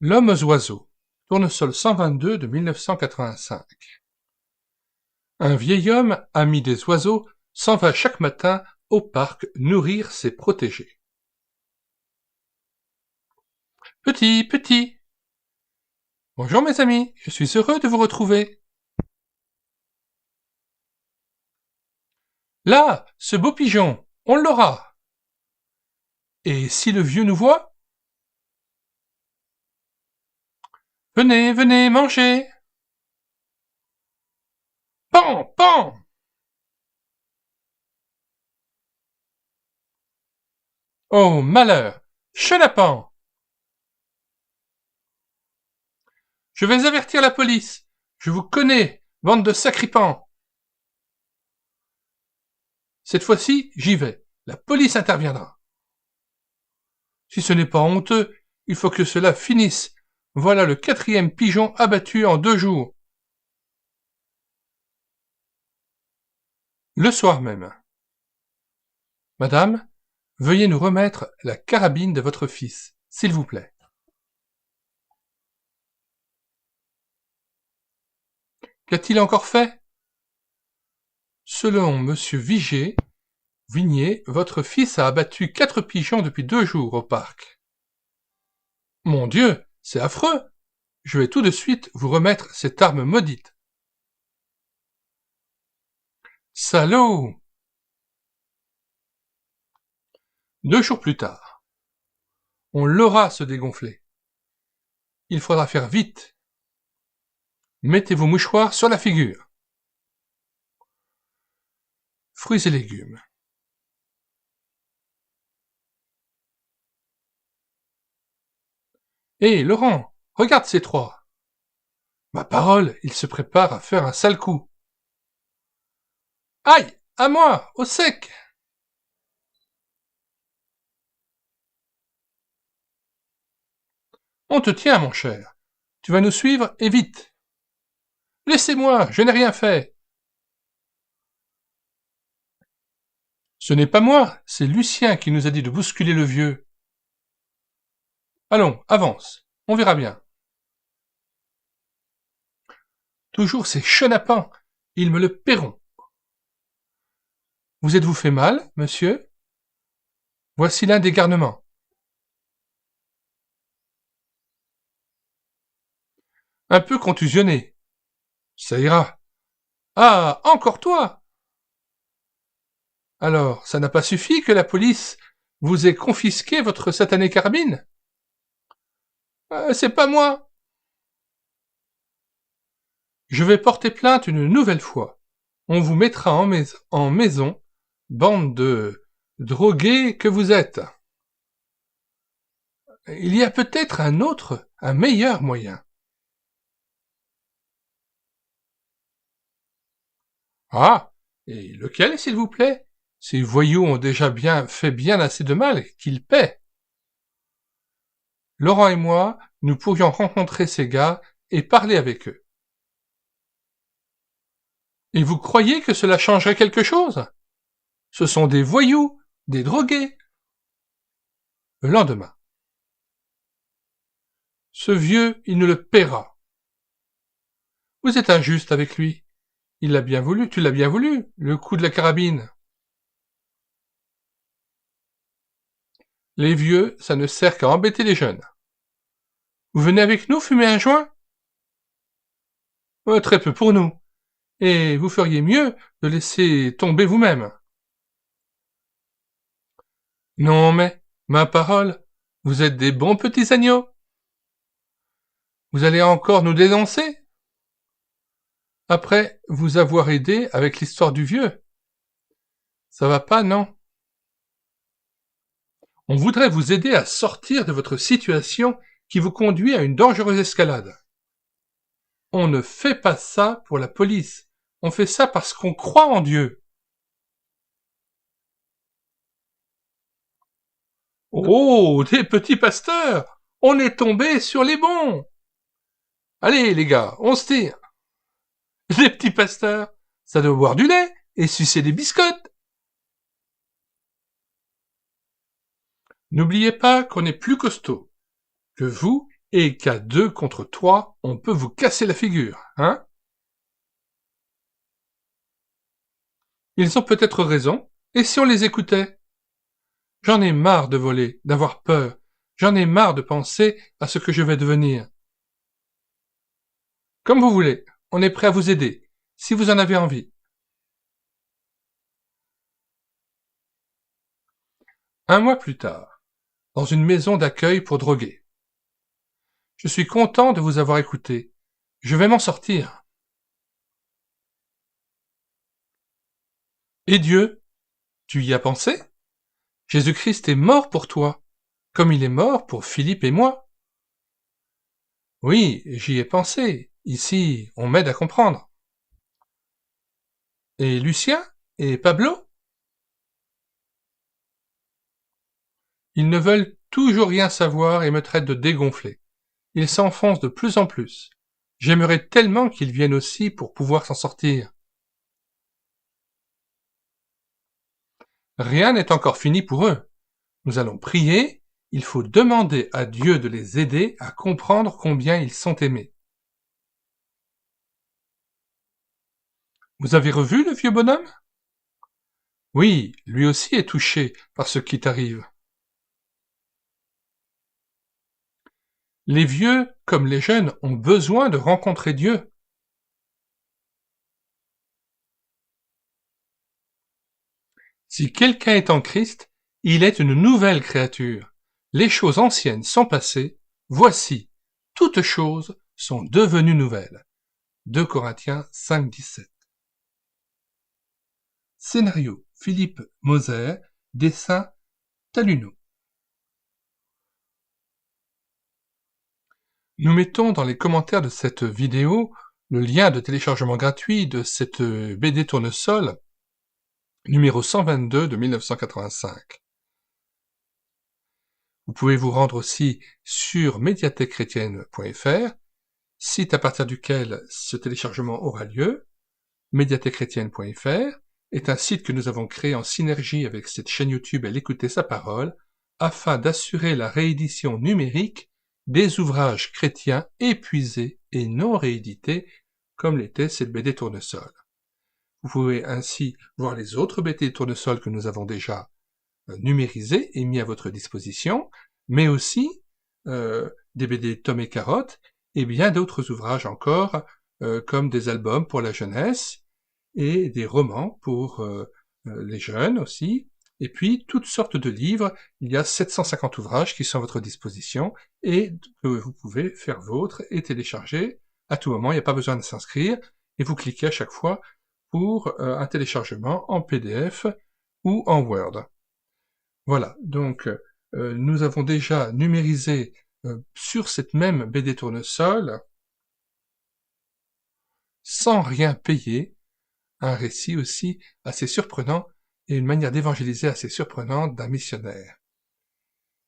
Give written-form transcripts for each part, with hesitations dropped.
L'homme aux oiseaux, tournesol 122 de 1985. Un vieil homme, ami des oiseaux, s'en va chaque matin au parc nourrir ses protégés. Petit, petit. Bonjour mes amis, je suis heureux de vous retrouver. Là, ce beau pigeon, on l'aura. Et si le vieux nous voit? Venez, venez, mangez. Pan, pan. Oh, malheur, chenapan. Je vais avertir la police. Je vous connais, bande de sacripants. Cette fois-ci, j'y vais. La police interviendra. Si ce n'est pas honteux, il faut que cela finisse. Voilà le 4e pigeon abattu en 2 jours. Le soir même. Madame, veuillez nous remettre la carabine de votre fils, s'il vous plaît. Qu'a-t-il encore fait? Selon monsieur Vignier, votre fils a abattu 4 pigeons depuis 2 jours au parc. Mon Dieu, c'est affreux! Je vais tout de suite vous remettre cette arme maudite. Salaud! 2 jours plus tard. On l'aura, ce dégonflé. Il faudra faire vite. Mettez vos mouchoirs sur la figure. Fruits et légumes. Hé, Laurent, regarde ces 3. Ma parole, il se prépare à faire un sale coup. Aïe, à moi, au sec! On te tient, mon cher. Tu vas nous suivre, et vite. Laissez-moi, je n'ai rien fait. Ce n'est pas moi, c'est Lucien qui nous a dit de bousculer le vieux. Allons, avance, on verra bien. Toujours ces chenapans, ils me le paieront. Vous êtes-vous fait mal, monsieur? Voici l'un des garnements. Un peu contusionné. Ça ira. Ah, encore toi! Alors, ça n'a pas suffi que la police vous ait confisqué votre satanée carabine? C'est pas moi. Je vais porter plainte une nouvelle fois. On vous mettra en maison, bande de drogués que vous êtes. Il y a peut-être un meilleur moyen. Ah, et lequel, s'il vous plaît? Ces voyous ont déjà fait bien assez de mal qu'ils paient. Laurent et moi, nous pourrions rencontrer ces gars et parler avec eux. Et vous croyez que cela changerait quelque chose? Ce sont des voyous, des drogués. Le lendemain. Ce vieux, il nous le paiera. Vous êtes injuste avec lui. Il l'a bien voulu, tu l'as bien voulu, le coup de la carabine. Les vieux, ça ne sert qu'à embêter les jeunes. Vous venez avec nous fumer un joint? Très peu pour nous. Et vous feriez mieux de laisser tomber vous-même. Non mais, ma parole, vous êtes des bons petits agneaux. Vous allez encore nous dénoncer? Après vous avoir aidé avec l'histoire du vieux. Ça va pas, non? On voudrait vous aider à sortir de votre situation qui vous conduit à une dangereuse escalade. On ne fait pas ça pour la police. On fait ça parce qu'on croit en Dieu. Oh, des petits pasteurs! On est tombé sur les bons! Allez, les gars, on se tire! Les petits pasteurs, ça doit boire du lait et sucer des biscottes! N'oubliez pas qu'on est plus costaud que vous et qu'à 2 contre 3, on peut vous casser la figure, hein? Ils ont peut-être raison, et si on les écoutait? J'en ai marre de voler, d'avoir peur, j'en ai marre de penser à ce que je vais devenir. Comme vous voulez, on est prêt à vous aider, si vous en avez envie. Un mois plus tard, dans une maison d'accueil pour drogués. Je suis content de vous avoir écouté. Je vais m'en sortir. Et Dieu, tu y as pensé? Jésus-Christ est mort pour toi, comme il est mort pour Philippe et moi. Oui, j'y ai pensé. Ici, on m'aide à comprendre. Et Lucien? Et Pablo? Ils ne veulent toujours rien savoir et me traitent de dégonflé. Ils s'enfoncent de plus en plus. J'aimerais tellement qu'ils viennent aussi pour pouvoir s'en sortir. Rien n'est encore fini pour eux. Nous allons prier, il faut demander à Dieu de les aider à comprendre combien ils sont aimés. Vous avez revu le vieux bonhomme? Oui, lui aussi est touché par ce qui t'arrive. Les vieux, comme les jeunes, ont besoin de rencontrer Dieu. Si quelqu'un est en Christ, il est une nouvelle créature. Les choses anciennes sont passées, voici, toutes choses sont devenues nouvelles. 2 Corinthiens 5, 17. Scénario Philippe Moser, dessin Taluno. Nous mettons dans les commentaires de cette vidéo le lien de téléchargement gratuit de cette BD tournesol numéro 122 de 1985. Vous pouvez vous rendre aussi sur médiathèquechrétienne.fr, site à partir duquel ce téléchargement aura lieu. médiathèquechrétienne.fr est un site que nous avons créé en synergie avec cette chaîne YouTube Elle écoutait sa parole, afin d'assurer la réédition numérique des ouvrages chrétiens épuisés et non réédités, comme l'était cette BD tournesol. Vous pouvez ainsi voir les autres BD tournesol que nous avons déjà numérisés et mis à votre disposition, mais aussi des BD Tom et Carotte, et bien d'autres ouvrages encore, comme des albums pour la jeunesse, et des romans pour les jeunes aussi, et puis toutes sortes de livres. Il y a 750 ouvrages qui sont à votre disposition, et que vous pouvez faire vôtre et télécharger à tout moment. Il n'y a pas besoin de s'inscrire, et vous cliquez à chaque fois pour un téléchargement en PDF ou en Word. Voilà, donc nous avons déjà numérisé sur cette même BD tournesol, sans rien payer, un récit aussi assez surprenant et une manière d'évangéliser assez surprenante d'un missionnaire.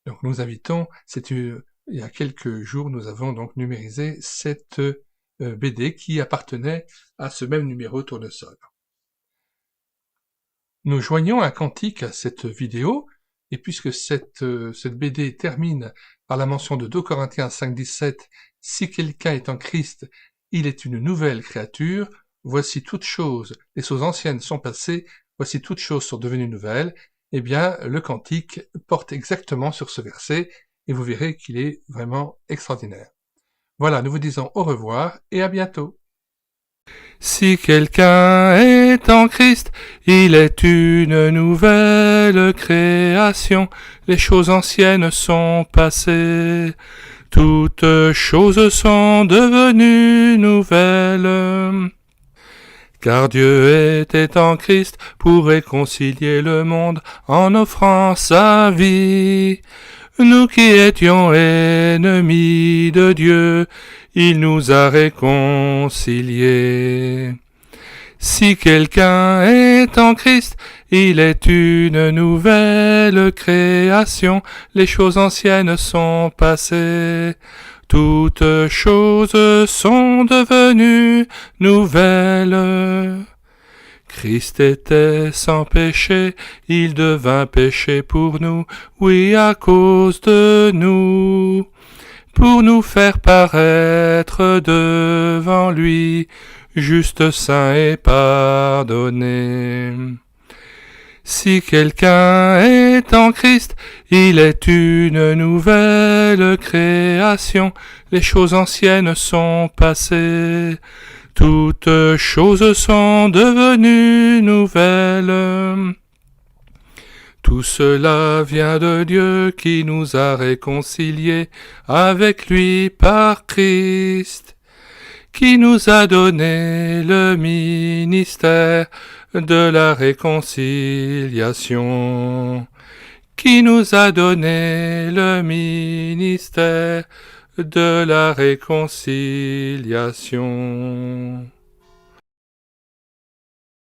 Donc nous invitons, il y a quelques jours, nous avons donc numérisé cette BD qui appartenait à ce même numéro tournesol. Nous joignons un cantique à cette vidéo, et puisque cette BD termine par la mention de 2 Corinthiens 5, 17, « Si quelqu'un est en Christ, il est une nouvelle créature, voici toutes choses, les choses anciennes sont passées, voici toutes choses sont devenues nouvelles », eh bien, le cantique porte exactement sur ce verset, et vous verrez qu'il est vraiment extraordinaire. Voilà, nous vous disons au revoir, et à bientôt. Si quelqu'un est en Christ, il est une nouvelle création. Les choses anciennes sont passées, toutes choses sont devenues nouvelles. Car Dieu était en Christ pour réconcilier le monde en offrant sa vie. Nous qui étions ennemis de Dieu, il nous a réconciliés. Si quelqu'un est en Christ, il est une nouvelle création. Les choses anciennes sont passées, toutes choses sont devenues nouvelles. Christ était sans péché, il devint péché pour nous, oui à cause de nous. pour nous faire paraître devant lui, juste, saint et pardonné. Si quelqu'un est en Christ, il est une nouvelle création. Les choses anciennes sont passées, toutes choses sont devenues nouvelles. Tout cela vient de Dieu qui nous a réconciliés avec lui par Christ, qui nous a donné le ministère de la réconciliation, qui nous a donné le ministère de la réconciliation.